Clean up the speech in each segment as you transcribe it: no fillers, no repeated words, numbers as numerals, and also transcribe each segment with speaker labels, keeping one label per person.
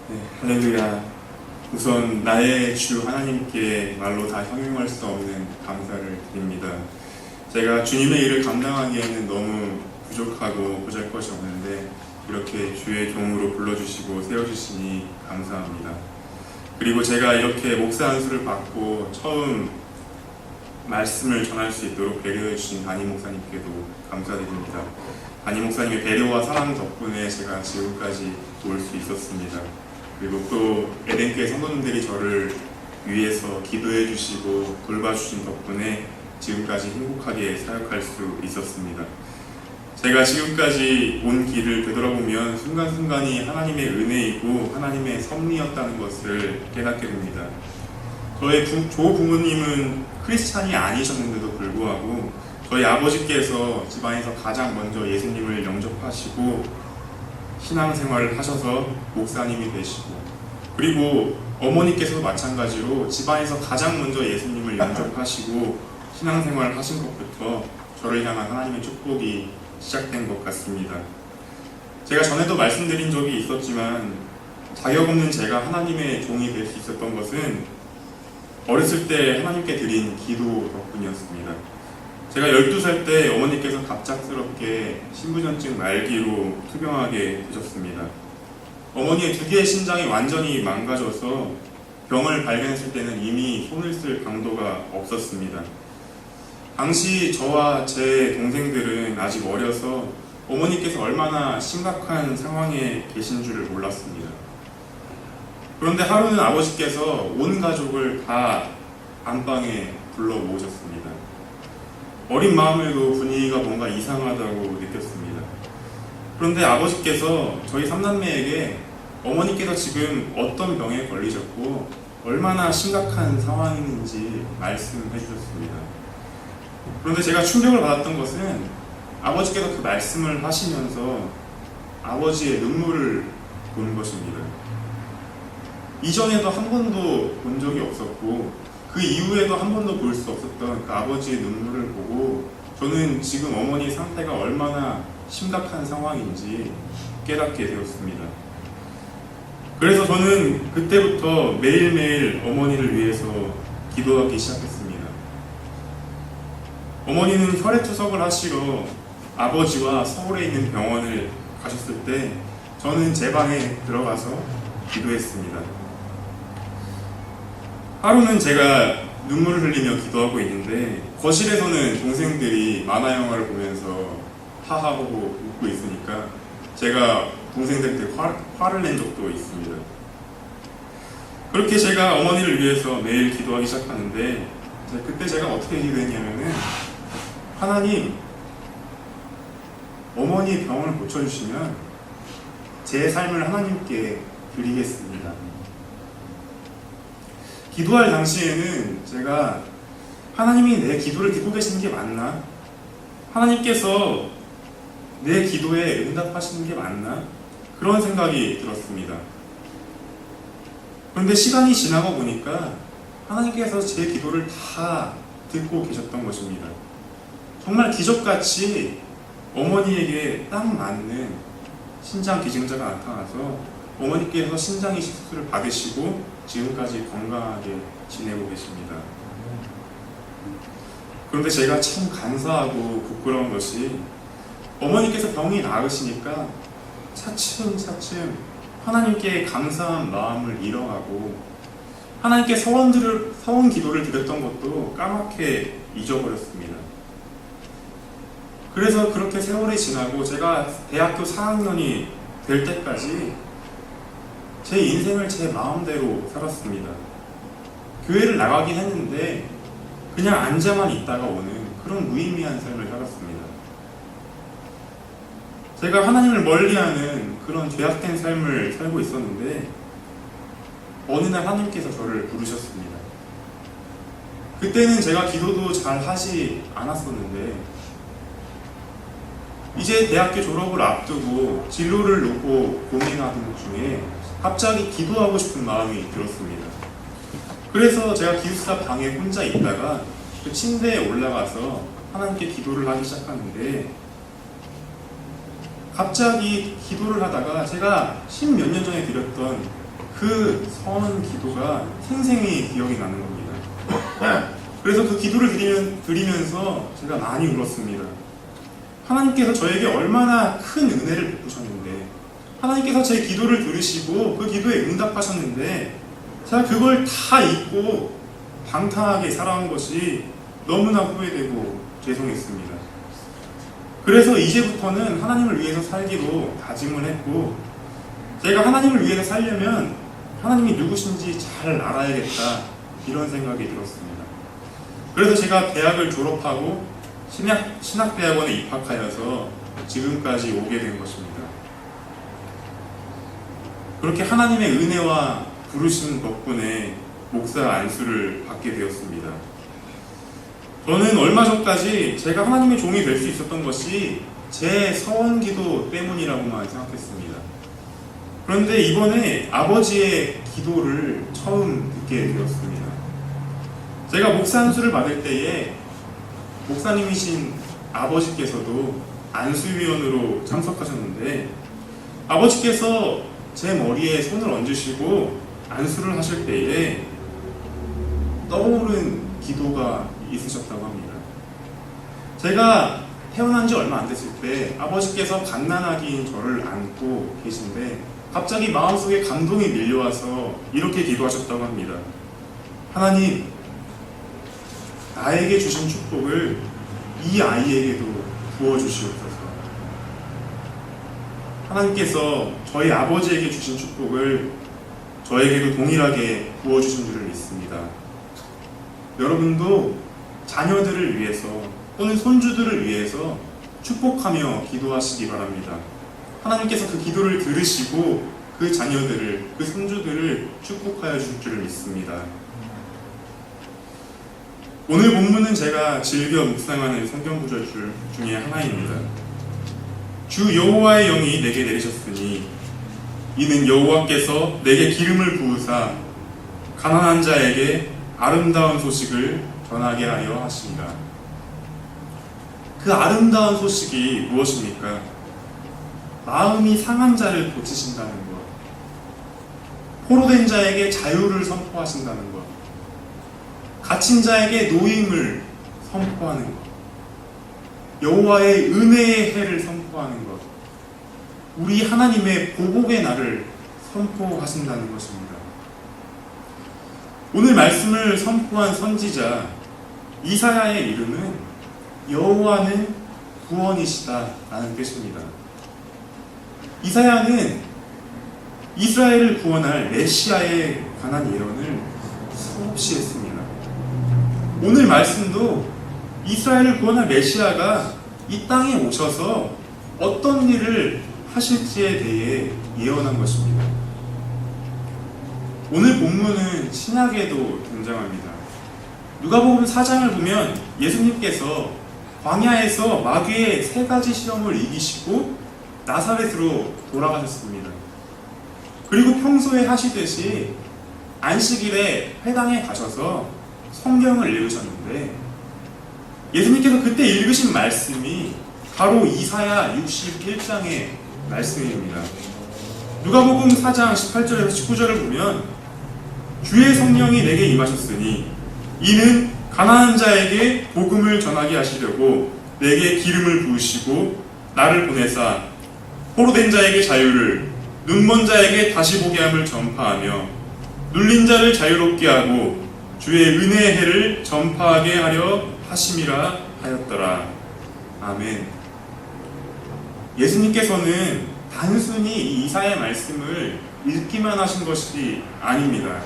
Speaker 1: 네, 할렐루야. 우선 나의 주 하나님께 말로 다 형용할 수 없는 감사를 드립니다. 제가 주님의 일을 감당하기에는 너무 부족하고 보잘것이 없는데 이렇게 주의 종으로 불러주시고 세워주시니 감사합니다. 그리고 제가 이렇게 목사 안수를 받고 처음 말씀을 전할 수 있도록 배려해 주신 담임 목사님께도 감사드립니다. 담임 목사님의 배려와 사랑 덕분에 제가 지금까지 올 수 있었습니다. 그리고 또 에덴교회 성도님들이 저를 위해서 기도해 주시고 돌봐주신 덕분에 지금까지 행복하게 사역할 수 있었습니다. 제가 지금까지 온 길을 되돌아보면 순간순간이 하나님의 은혜이고 하나님의 섭리였다는 것을 깨닫게 됩니다. 저의 조부모님은 크리스찬이 아니셨는데도 불구하고 저희 아버지께서 집안에서 가장 먼저 예수님을 영접하시고 신앙생활을 하셔서 목사님이 되시고, 그리고 어머니께서도 마찬가지로 집안에서 가장 먼저 예수님을 영접하시고 신앙생활을 하신 것부터 저를 향한 하나님의 축복이 시작된 것 같습니다. 제가 전에도 말씀드린 적이 있었지만 자격 없는 제가 하나님의 종이 될 수 있었던 것은 어렸을 때 하나님께 드린 기도 덕분이었습니다. 제가 12살 때 어머니께서 갑작스럽게 신부전증 말기로 투병하게 되셨습니다. 어머니의 두 개의 심장이 완전히 망가져서 병을 발견했을 때는 이미 손을 쓸 강도가 없었습니다. 당시 저와 제 동생들은 아직 어려서 어머니께서 얼마나 심각한 상황에 계신 줄을 몰랐습니다. 그런데 하루는 아버지께서 온 가족을 다 안방에 불러 모으셨습니다. 어린 마음에도 분위기가 뭔가 이상하다고 느꼈습니다. 그런데 아버지께서 저희 삼남매에게 어머니께서 지금 어떤 병에 걸리셨고 얼마나 심각한 상황인지 말씀해 주셨습니다. 그런데 제가 충격을 받았던 것은 아버지께서 그 말씀을 하시면서 아버지의 눈물을 보는 것입니다. 이전에도 한 번도 본 적이 없었고 그 이후에도 한 번도 볼 수 없었던 그 아버지의 눈물을 보고 저는 지금 어머니 상태가 얼마나 심각한 상황인지 깨닫게 되었습니다. 그래서 저는 그때부터 매일매일 어머니를 위해서 기도하기 시작했습니다. 어머니는 혈액투석을 하시러 아버지와 서울에 있는 병원을 가셨을 때 저는 제 방에 들어가서 기도했습니다. 하루는 제가 눈물을 흘리며 기도하고 있는데 거실에서는 동생들이 만화 영화를 보면서 하하하고 웃고 있으니까 제가 동생들한테 화를 낸 적도 있습니다. 그렇게 제가 어머니를 위해서 매일 기도하기 시작하는데 그때 제가 어떻게 기도했냐면은 하나님, 어머니 병을 고쳐주시면 제 삶을 하나님께 드리겠습니다. 기도할 당시에는 제가 하나님이 내 기도를 듣고 계시는 게 맞나? 하나님께서 내 기도에 응답하시는 게 맞나? 그런 생각이 들었습니다. 그런데 시간이 지나고 보니까 하나님께서 제 기도를 다 듣고 계셨던 것입니다. 정말 기적같이 어머니에게 딱 맞는 신장 기증자가 나타나서 어머니께서 신장 이식 수술을 받으시고 지금까지 건강하게 지내고 계십니다. 그런데 제가 참 간사하고 부끄러운 것이 어머니께서 병이 나으시니까 차츰차츰 하나님께 감사한 마음을 잃어가고 하나님께 서원 기도를 드렸던 것도 까맣게 잊어버렸습니다. 그래서 그렇게 세월이 지나고 제가 대학교 4학년이 될 때까지 제 인생을 제 마음대로 살았습니다. 교회를 나가긴 했는데 그냥 앉아만 있다가 오는 그런 무의미한 삶을 살았습니다. 제가 하나님을 멀리하는 그런 죄악된 삶을 살고 있었는데 어느 날 하나님께서 저를 부르셨습니다. 그때는 제가 기도도 잘 하지 않았었는데 이제 대학교 졸업을 앞두고 진로를 놓고 고민하던 중에 갑자기 기도하고 싶은 마음이 들었습니다. 그래서 제가 기숙사 방에 혼자 있다가 그 침대에 올라가서 하나님께 기도를 하기 시작하는데 갑자기 기도를 하다가 제가 십몇 년 전에 드렸던 그 선 기도가 생생히 기억이 나는 겁니다. 그래서 그 기도를 드리면서 제가 많이 울었습니다. 하나님께서 저에게 얼마나 큰 은혜를 베푸셨는데, 하나님께서 제 기도를 들으시고 그 기도에 응답하셨는데, 제가 그걸 다 잊고 방탕하게 살아온 것이 너무나 후회되고 죄송했습니다. 그래서 이제부터는 하나님을 위해서 살기로 다짐을 했고, 제가 하나님을 위해서 살려면 하나님이 누구신지 잘 알아야겠다, 이런 생각이 들었습니다. 그래서 제가 대학을 졸업하고 신학대학원에 입학하여서 지금까지 오게 된 것입니다. 그렇게 하나님의 은혜와 부르심 덕분에 목사 안수를 받게 되었습니다. 저는 얼마 전까지 제가 하나님의 종이 될 수 있었던 것이 제 서원기도 때문이라고만 생각했습니다. 그런데 이번에 아버지의 기도를 처음 듣게 되었습니다. 제가 목사 안수를 받을 때에 목사님이신 아버지께서도 안수위원으로 참석하셨는데, 아버지께서 제 머리에 손을 얹으시고 안수를 하실 때에 떠오른 기도가 있으셨다고 합니다. 제가 태어난 지 얼마 안 됐을 때 아버지께서 갓난아기인 저를 안고 계신데 갑자기 마음속에 감동이 밀려와서 이렇게 기도하셨다고 합니다. 하나님, 나에게 주신 축복을 이 아이에게도 부어주시옵소서. 하나님께서 저희 아버지에게 주신 축복을 저에게도 동일하게 부어주신 줄을 믿습니다. 여러분도 자녀들을 위해서 또는 손주들을 위해서 축복하며 기도하시기 바랍니다. 하나님께서 그 기도를 들으시고 그 자녀들을, 그 손주들을 축복하여 줄 줄을 믿습니다. 오늘 본문은 제가 즐겨 묵상하는 성경 구절 중에 하나입니다. 주 여호와의 영이 내게 내리셨으니 이는 여호와께서 내게 기름을 부으사 가난한 자에게 아름다운 소식을 전하게 하려 하십니다. 그 아름다운 소식이 무엇입니까? 마음이 상한 자를 고치신다는 것, 포로된 자에게 자유를 선포하신다는 것, 갇힌 자에게 노임을 선포하는 것, 여호와의 은혜의 해를 선포하는 것, 우리 하나님의 보복의 날을 선포하신다는 것입니다. 오늘 말씀을 선포한 선지자 이사야의 이름은 여호와는 구원이시다라는 뜻입니다. 이사야는 이스라엘을 구원할 메시아에 관한 예언을 수없이 했습니다. 오늘 말씀도 이스라엘을 구원할 메시아가 이 땅에 오셔서 어떤 일을 하실지에 대해 예언한 것입니다. 오늘 본문은 신약에도 등장합니다. 누가복음 4장을 보면 예수님께서 광야에서 마귀의 3가지 시험을 이기시고 나사렛으로 돌아가셨습니다. 그리고 평소에 하시듯이 안식일에 회당에 가셔서 성경을 읽으셨는데, 예수님께서 그때 읽으신 말씀이 바로 이사야 61장의 말씀입니다. 누가복음 4장 18절에서 19절을 보면 주의 성령이 내게 임하셨으니 이는 가난한 자에게 복음을 전하게 하시려고 내게 기름을 부으시고 나를 보내사 포로된 자에게 자유를, 눈먼 자에게 다시 보게 함을 전파하며 눌린 자를 자유롭게 하고 주의 은혜의 해를 전파하게 하려 하심이라 하였더라. 아멘. 예수님께서는 단순히 이 이사야의 말씀을 읽기만 하신 것이 아닙니다.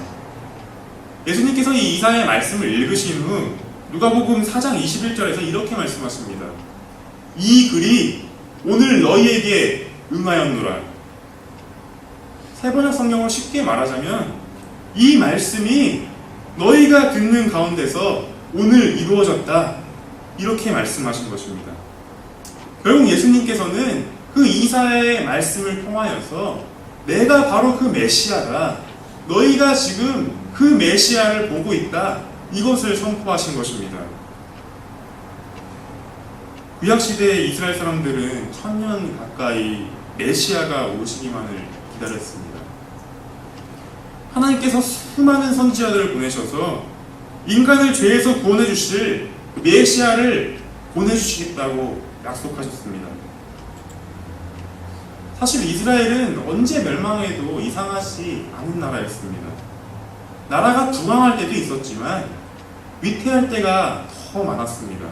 Speaker 1: 예수님께서 이 이사야의 말씀을 읽으신 후 누가복음 4장 21절에서 이렇게 말씀하십니다. 이 글이 오늘 너희에게 응하였노라. 세번역 성경을 쉽게 말하자면 이 말씀이 너희가 듣는 가운데서 오늘 이루어졌다, 이렇게 말씀하신 것입니다. 결국 예수님께서는 그 이사야의 말씀을 통하여서 내가 바로 그 메시아다, 너희가 지금 그 메시아를 보고 있다, 이것을 선포하신 것입니다. 구약시대의 이스라엘 사람들은 1000년 가까이 메시아가 오시기만을 기다렸습니다. 하나님께서 수많은 선지자들을 보내셔서 인간을 죄에서 구원해 주실 메시아를 보내주시겠다고 약속하셨습니다. 사실 이스라엘은 언제 멸망해도 이상하지 않은 나라였습니다. 나라가 부강할 때도 있었지만 위태할 때가 더 많았습니다.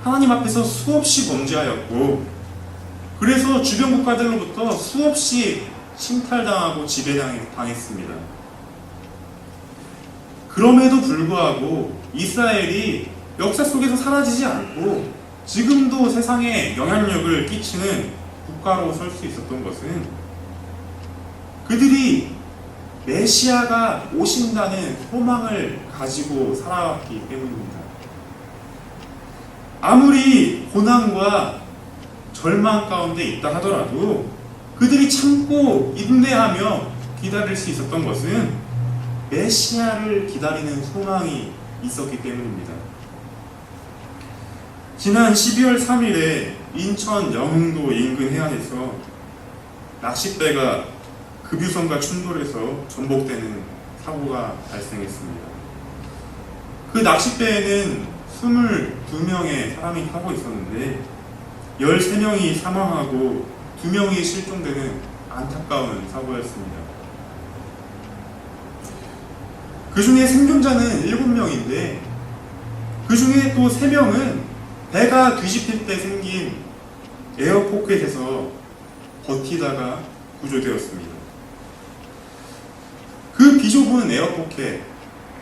Speaker 1: 하나님 앞에서 수없이 범죄하였고, 그래서 주변 국가들로부터 수없이 침탈당하고 지배당했습니다. 그럼에도 불구하고 이스라엘이 역사 속에서 사라지지 않고 지금도 세상에 영향력을 끼치는 국가로 설 수 있었던 것은 그들이 메시아가 오신다는 소망을 가지고 살아왔기 때문입니다. 아무리 고난과 절망 가운데 있다 하더라도 그들이 참고 인내하며 기다릴 수 있었던 것은 메시아를 기다리는 소망이 있었기 때문입니다. 지난 12월 3일에 인천 영흥도 인근 해안에서 낚싯배가 급유선과 충돌해서 전복되는 사고가 발생했습니다. 그 낚싯배에는 22명의 사람이 타고 있었는데 13명이 사망하고 2명이 실종되는 안타까운 사고였습니다. 그 중에 생존자는 7명인데 그 중에 또 3명은 배가 뒤집힐 때 생긴 에어포켓에서 버티다가 구조되었습니다. 그 비좁은 에어포켓,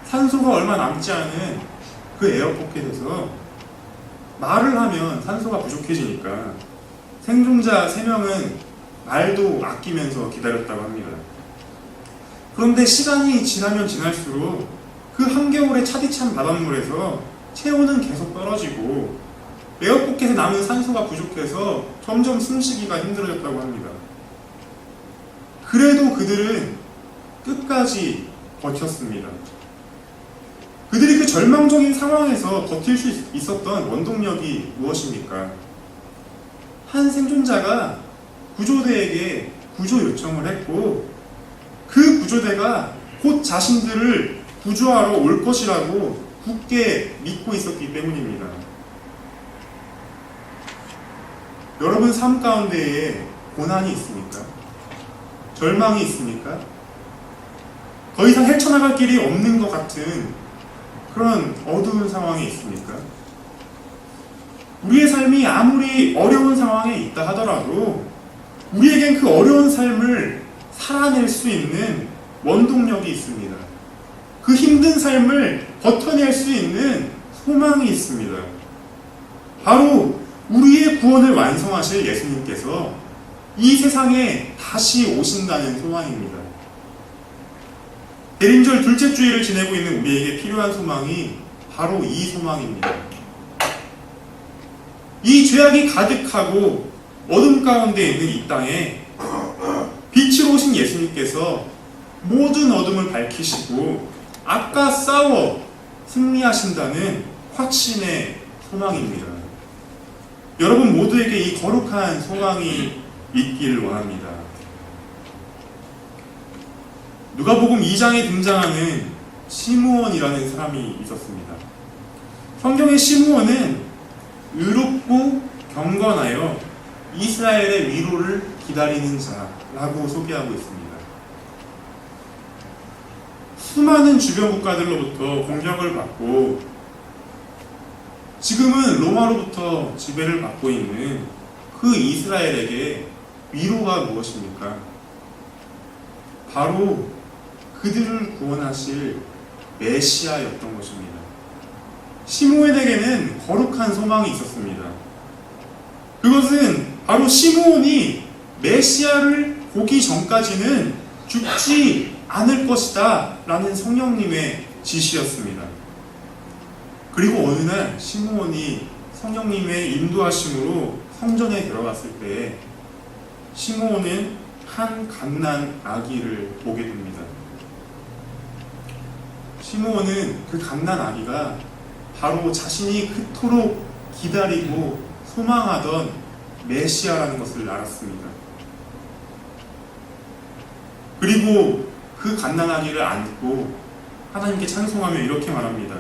Speaker 1: 산소가 얼마 남지 않은 그 에어포켓에서 말을 하면 산소가 부족해지니까 생존자 3명은 말도 아끼면서 기다렸다고 합니다. 그런데 시간이 지나면 지날수록 그 한겨울의 차디찬 바닷물에서 체온은 계속 떨어지고 에어포켓에 남은 산소가 부족해서 점점 숨쉬기가 힘들어졌다고 합니다. 그래도 그들은 끝까지 버텼습니다. 그들이 그 절망적인 상황에서 버틸 수 있었던 원동력이 무엇입니까? 한 생존자가 구조대에게 구조 요청을 했고 그 구조대가 곧 자신들을 구조하러 올 것이라고 굳게 믿고 있었기 때문입니다. 여러분 삶 가운데에 고난이 있습니까? 절망이 있습니까? 더 이상 헤쳐나갈 길이 없는 것 같은 그런 어두운 상황이 있습니까? 우리의 삶이 아무리 어려운 상황에 있다 하더라도 우리에겐 그 어려운 삶을 살아낼 수 있는 원동력이 있습니다. 그 힘든 삶을 버텨낼 수 있는 소망이 있습니다. 바로 우리의 구원을 완성하실 예수님께서 이 세상에 다시 오신다는 소망입니다. 대림절 둘째 주일을 지내고 있는 우리에게 필요한 소망이 바로 이 소망입니다. 이 죄악이 가득하고 어둠 가운데 있는 이 땅에 빛으로 오신 예수님께서 모든 어둠을 밝히시고 악과 싸워 승리하신다는 확신의 소망입니다. 여러분 모두에게 이 거룩한 소망이 있기를 원합니다. 누가복음 2장에 등장하는 시므온이라는 사람이 있었습니다. 성경의 시므온은 의롭고 경건하여 이스라엘의 위로를 기다리는 자라고 소개하고 있습니다. 수많은 주변 국가들로부터 공격을 받고 지금은 로마로부터 지배를 받고 있는 그 이스라엘에게 위로가 무엇입니까? 바로 그들을 구원하실 메시아였던 것입니다. 시므온에게는 거룩한 소망이 있었습니다. 그것은 바로 시므온이 메시아를 보기 전까지는 죽지 않을 것이다 라는 성령님의 지시였습니다. 그리고 어느 날 시므온이 성령님의 인도하심으로 성전에 들어갔을 때 시므온은 한 갓난 아기를 보게 됩니다. 시므온은 그 갓난 아기가 바로 자신이 그토록 기다리고 소망하던 메시아라는 것을 알았습니다. 그리고 그 그 갓난아기를 안고 하나님께 찬송하며 이렇게 말합니다.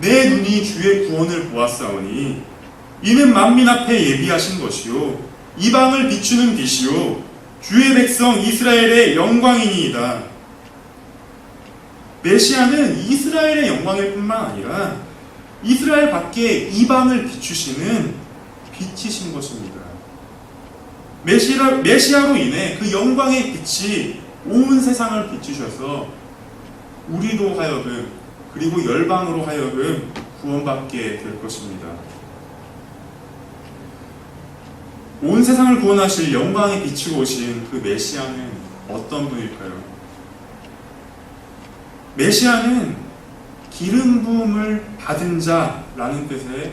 Speaker 1: 내 눈이 주의 구원을 보았사오니 이는 만민 앞에 예비하신 것이요 이방을 비추는 빛이요 주의 백성 이스라엘의 영광이니이다. 메시아는 이스라엘의 영광일 뿐만 아니라 이스라엘 밖에 이방을 비추시는 빛이신 것입니다. 메시아로 인해 그 영광의 빛이 온 세상을 비추셔서 우리로 하여금 그리고 열방으로 하여금 구원받게 될 것입니다. 온 세상을 구원하실 영광에 비추고 오신 그 메시아는 어떤 분일까요? 메시아는 기름 부음을 받은 자라는 뜻의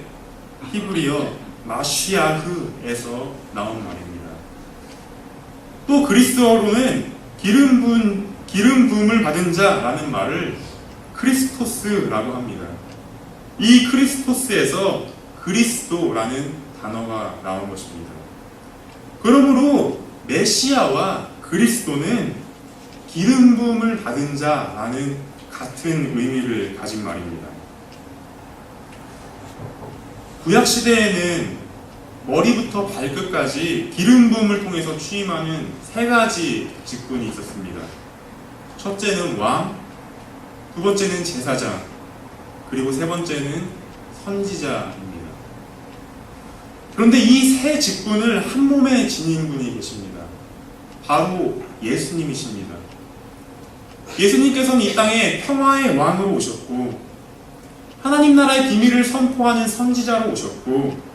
Speaker 1: 히브리어 마시아흐에서 나온 말입니다. 또 그리스어로는 기름 부음을 받은 자라는 말을 크리스토스라고 합니다. 이 크리스토스에서 그리스도라는 단어가 나온 것입니다. 그러므로 메시아와 그리스도는 기름 부음을 받은 자라는 같은 의미를 가진 말입니다. 구약시대에는 머리부터 발끝까지 기름 부음을 통해서 취임하는 세 가지 직분이 있었습니다. 첫째는 왕, 두 번째는 제사장, 그리고 세 번째는 선지자입니다. 그런데 이 세 직분을 한 몸에 지닌 분이 계십니다. 바로 예수님이십니다. 예수님께서는 이 땅에 평화의 왕으로 오셨고 하나님 나라의 비밀을 선포하는 선지자로 오셨고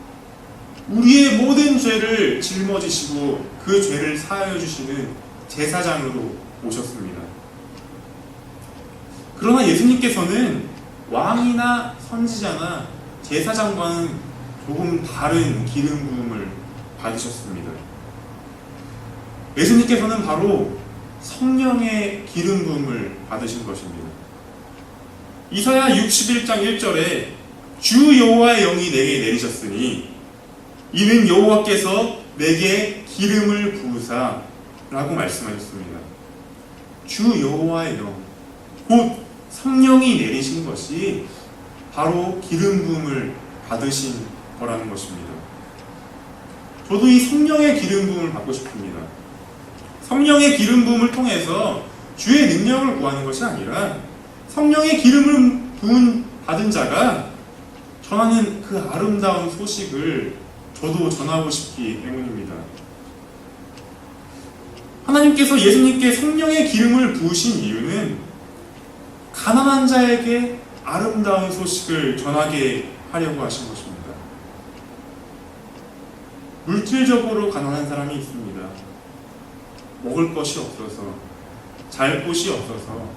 Speaker 1: 우리의 모든 죄를 짊어지시고 그 죄를 사하여 주시는 제사장으로 오셨습니다. 그러나 예수님께서는 왕이나 선지자나 제사장과는 조금 다른 기름 부음을 받으셨습니다. 예수님께서는 바로 성령의 기름 부음을 받으신 것입니다. 이사야 61장 1절에 주 여호와의 영이 내게 내리셨으니 이는 여호와께서 내게 기름을 부으사 라고 말씀하셨습니다. 주 여호와의 영, 곧 성령이 내리신 것이 바로 기름 부음을 받으신 거라는 것입니다. 저도 이 성령의 기름 부음을 받고 싶습니다. 성령의 기름 부음을 통해서 주의 능력을 구하는 것이 아니라 성령의 기름을 부은 받은 자가 전하는 그 아름다운 소식을 저도 전하고 싶기 때문입니다. 하나님께서 예수님께 성령의 기름을 부으신 이유는 가난한 자에게 아름다운 소식을 전하게 하려고 하신 것입니다. 물질적으로 가난한 사람이 있습니다. 먹을 것이 없어서, 잘 곳이 없어서,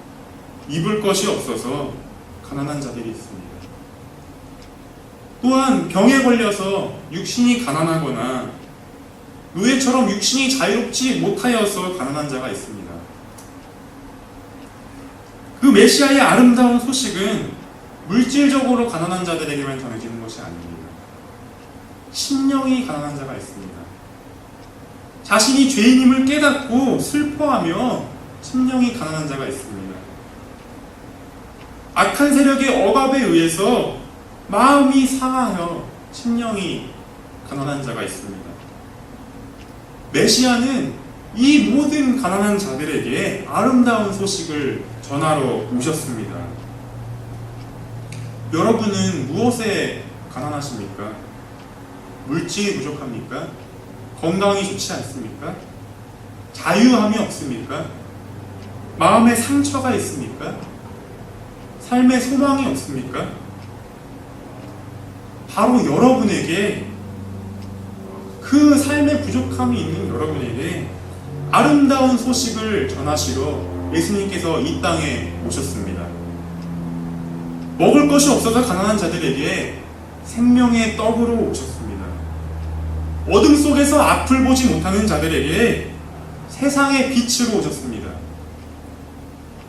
Speaker 1: 입을 것이 없어서 가난한 자들이 있습니다. 또한 병에 걸려서 육신이 가난하거나 노예처럼 육신이 자유롭지 못하여서 가난한 자가 있습니다. 그 메시아의 아름다운 소식은 물질적으로 가난한 자들에게만 전해지는 것이 아닙니다. 심령이 가난한 자가 있습니다. 자신이 죄인임을 깨닫고 슬퍼하며 심령이 가난한 자가 있습니다. 악한 세력의 억압에 의해서 마음이 상하여 심령이 가난한 자가 있습니다. 메시아는 이 모든 가난한 자들에게 아름다운 소식을 전하러 오셨습니다. 여러분은 무엇에 가난하십니까? 물질이 부족합니까? 건강이 좋지 않습니까? 자유함이 없습니까? 마음에 상처가 있습니까? 삶에 소망이 없습니까? 바로 여러분에게, 그 삶의 부족함이 있는 여러분에게 아름다운 소식을 전하시러 예수님께서 이 땅에 오셨습니다. 먹을 것이 없어서 가난한 자들에게 생명의 떡으로 오셨습니다. 어둠 속에서 앞을 보지 못하는 자들에게 세상의 빛으로 오셨습니다.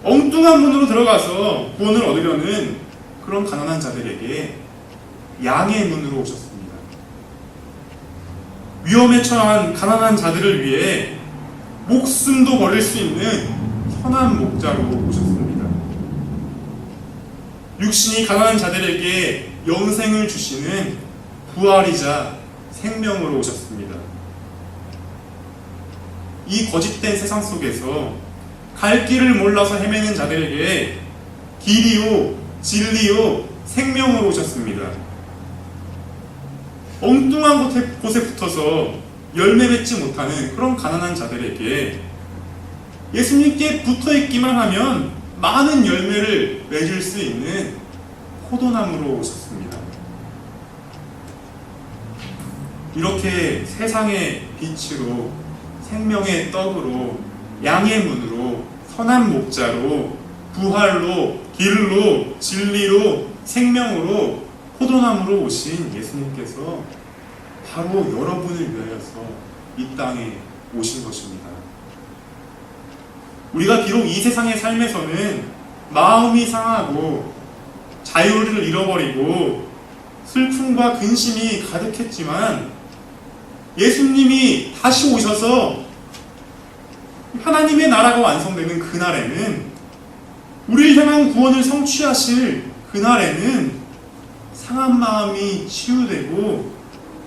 Speaker 1: 엉뚱한 문으로 들어가서 구원을 얻으려는 그런 가난한 자들에게 양의 문으로 오셨습니다. 위험에 처한 가난한 자들을 위해 목숨도 버릴 수 있는 선한 목자로 오셨습니다. 육신이 가난한 자들에게 영생을 주시는 부활이자 생명으로 오셨습니다. 이 거짓된 세상 속에서 갈 길을 몰라서 헤매는 자들에게 길이요, 진리요, 생명으로 오셨습니다. 엉뚱한 곳에 붙어서 열매 맺지 못하는 그런 가난한 자들에게 예수님께 붙어있기만 하면 많은 열매를 맺을 수 있는 포도나무로 오셨습니다. 이렇게 세상의 빛으로, 생명의 떡으로, 양의 문으로, 선한 목자로, 부활로, 길로, 진리로, 생명으로, 포도나무로 오신 예수님께서 바로 여러분을 위하여서 이 땅에 오신 것입니다. 우리가 비록 이 세상의 삶에서는 마음이 상하고 자유를 잃어버리고 슬픔과 근심이 가득했지만 예수님이 다시 오셔서 하나님의 나라가 완성되는 그날에는, 우리를 향한 구원을 성취하실 그날에는 상한 마음이 치유되고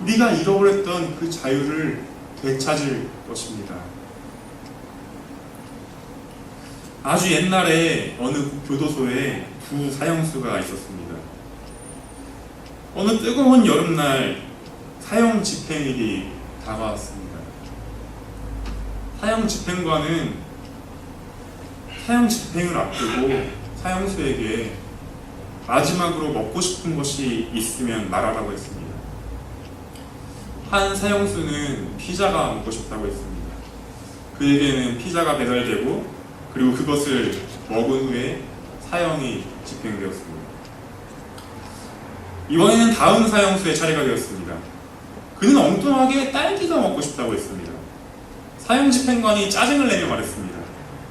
Speaker 1: 우리가 잃어버렸던 그 자유를 되찾을 것입니다. 아주 옛날에 어느 교도소에 두 사형수가 있었습니다. 어느 뜨거운 여름날 사형 집행일이 다가왔습니다. 사형 집행관은 사형 집행을 앞두고 사형수에게 마지막으로 먹고 싶은 것이 있으면 말하라고 했습니다. 한 사형수는 피자가 먹고 싶다고 했습니다. 그에게는 피자가 배달되고 그리고 그것을 먹은 후에 사형이 집행되었습니다. 이번에는 다음 사형수의 차례가 되었습니다. 그는 엉뚱하게 딸기가 먹고 싶다고 했습니다. 사형 집행관이 짜증을 내며 말했습니다.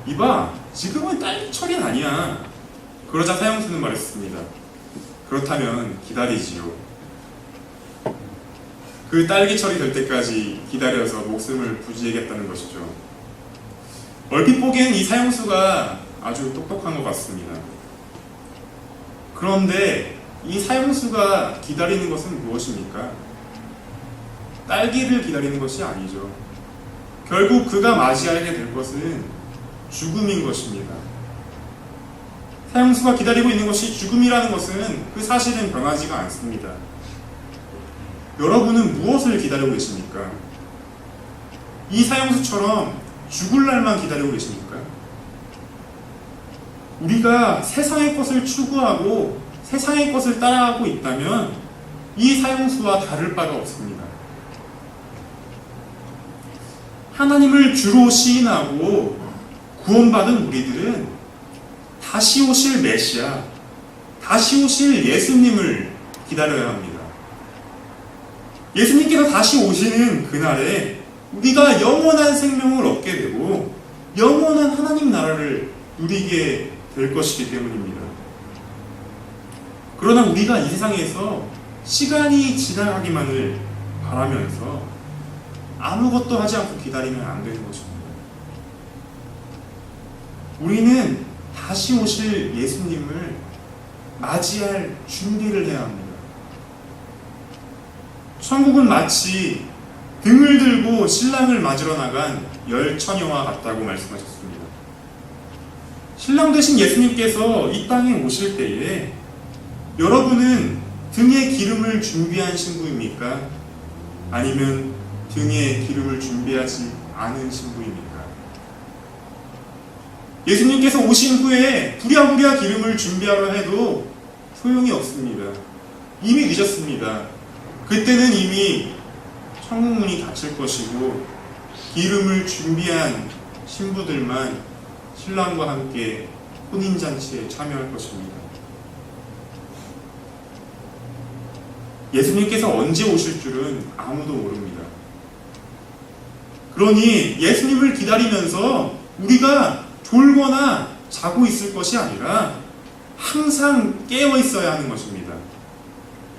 Speaker 1: 이봐, 지금은 딸기철이 아니야. 그러자 사형수는 말했습니다. 그렇다면 기다리지요. 그 딸기철이 될 때까지 기다려서 목숨을 부지하겠다는 것이죠. 얼핏 보기엔 이 사형수가 아주 똑똑한 것 같습니다. 그런데 이 사형수가 기다리는 것은 무엇입니까? 딸기를 기다리는 것이 아니죠. 결국 그가 맞이하게 될 것은 죽음인 것입니다. 사형수가 기다리고 있는 것이 죽음이라는 것은 그 사실은 변하지가 않습니다. 여러분은 무엇을 기다리고 계십니까? 이 사형수처럼 죽을 날만 기다리고 계십니까? 우리가 세상의 것을 추구하고 세상의 것을 따라가고 있다면 이 사형수와 다를 바가 없습니다. 하나님을 주로 시인하고 구원받은 우리들은 다시 오실 메시아, 다시 오실 예수님을 기다려야 합니다. 예수님께서 다시 오시는 그날에 우리가 영원한 생명을 얻게 되고 영원한 하나님 나라를 누리게 될 것이기 때문입니다. 그러나 우리가 이 세상에서 시간이 지나가기만을 바라면서 아무것도 하지 않고 기다리면 안 되는 것입니다. 우리는 다시 오실 예수님을 맞이할 준비를 해야 합니다. 천국은 마치 등을 들고 신랑을 맞으러 나간 열 처녀와 같다고 말씀하셨습니다. 신랑 되신 예수님께서 이 땅에 오실 때에 여러분은 등에 기름을 준비한 신부입니까? 아니면 등에 기름을 준비하지 않은 신부입니까? 예수님께서 오신 후에 부랴부랴 기름을 준비하려 해도 소용이 없습니다. 이미 늦었습니다. 그때는 이미 천국문이 닫힐 것이고 기름을 준비한 신부들만 신랑과 함께 혼인잔치에 참여할 것입니다. 예수님께서 언제 오실 줄은 아무도 모릅니다. 그러니 예수님을 기다리면서 우리가 졸거나 자고 있을 것이 아니라 항상 깨어 있어야 하는 것입니다.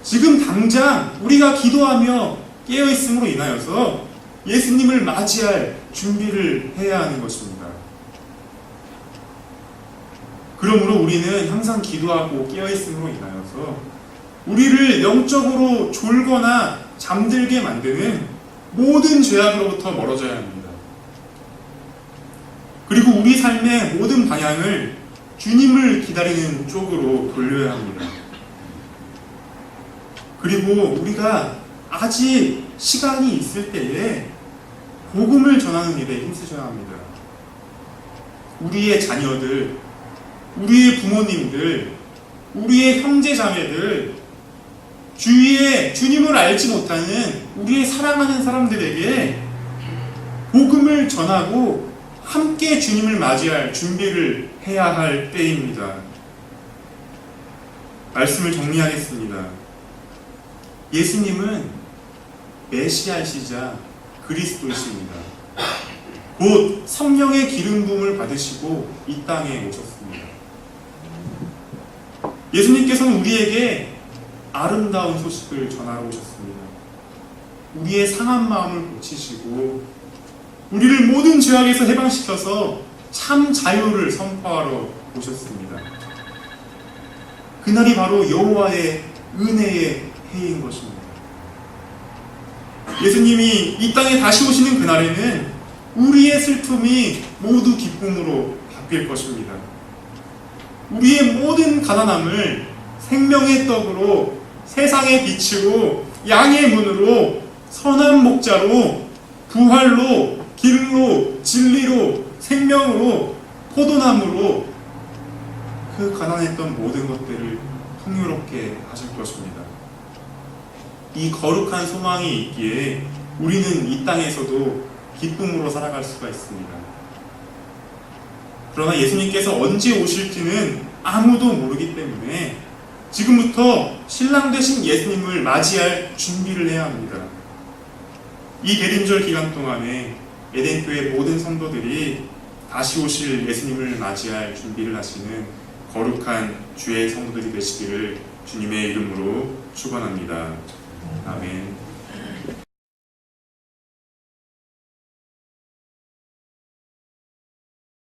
Speaker 1: 지금 당장 우리가 기도하며 깨어 있음으로 인하여서 예수님을 맞이할 준비를 해야 하는 것입니다. 그러므로 우리는 항상 기도하고 깨어있음으로 인하여서 우리를 영적으로 졸거나 잠들게 만드는 모든 죄악으로부터 멀어져야 합니다. 그리고 우리 삶의 모든 방향을 주님을 기다리는 쪽으로 돌려야 합니다. 그리고 우리가 아직 시간이 있을 때에 복음을 전하는 일에 힘쓰셔야 합니다. 우리의 자녀들, 우리의 부모님들, 우리의 형제자매들, 주위에 주님을 알지 못하는 우리의 사랑하는 사람들에게 복음을 전하고 함께 주님을 맞이할 준비를 해야 할 때입니다. 말씀을 정리하겠습니다. 예수님은 메시아이시자 그리스도이십니다. 곧 성령의 기름 부음을 받으시고 이 땅에 오셨습니다. 예수님께서는 우리에게 아름다운 소식을 전하러 오셨습니다. 우리의 상한 마음을 고치시고 우리를 모든 죄악에서 해방시켜서 참 자유를 선포하러 오셨습니다. 그날이 바로 여호와의 은혜의 해인 것입니다. 예수님이 이 땅에 다시 오시는 그날에는 우리의 슬픔이 모두 기쁨으로 바뀔 것입니다. 우리의 모든 가난함을 생명의 떡으로 세상에 비치고 양의 문으로 선한 목자로 부활로 길로 진리로 생명으로 포도나무로 그 가난했던 모든 것들을 풍요롭게 하실 것입니다. 이 거룩한 소망이 있기에 우리는 이 땅에서도 기쁨으로 살아갈 수가 있습니다. 그러나 예수님께서 언제 오실지는 아무도 모르기 때문에 지금부터 신랑 되신 예수님을 맞이할 준비를 해야 합니다. 이 대림절 기간 동안에 에덴교회 모든 성도들이 다시 오실 예수님을 맞이할 준비를 하시는 거룩한 주의 성도들이 되시기를 주님의 이름으로 축원합니다. 아멘.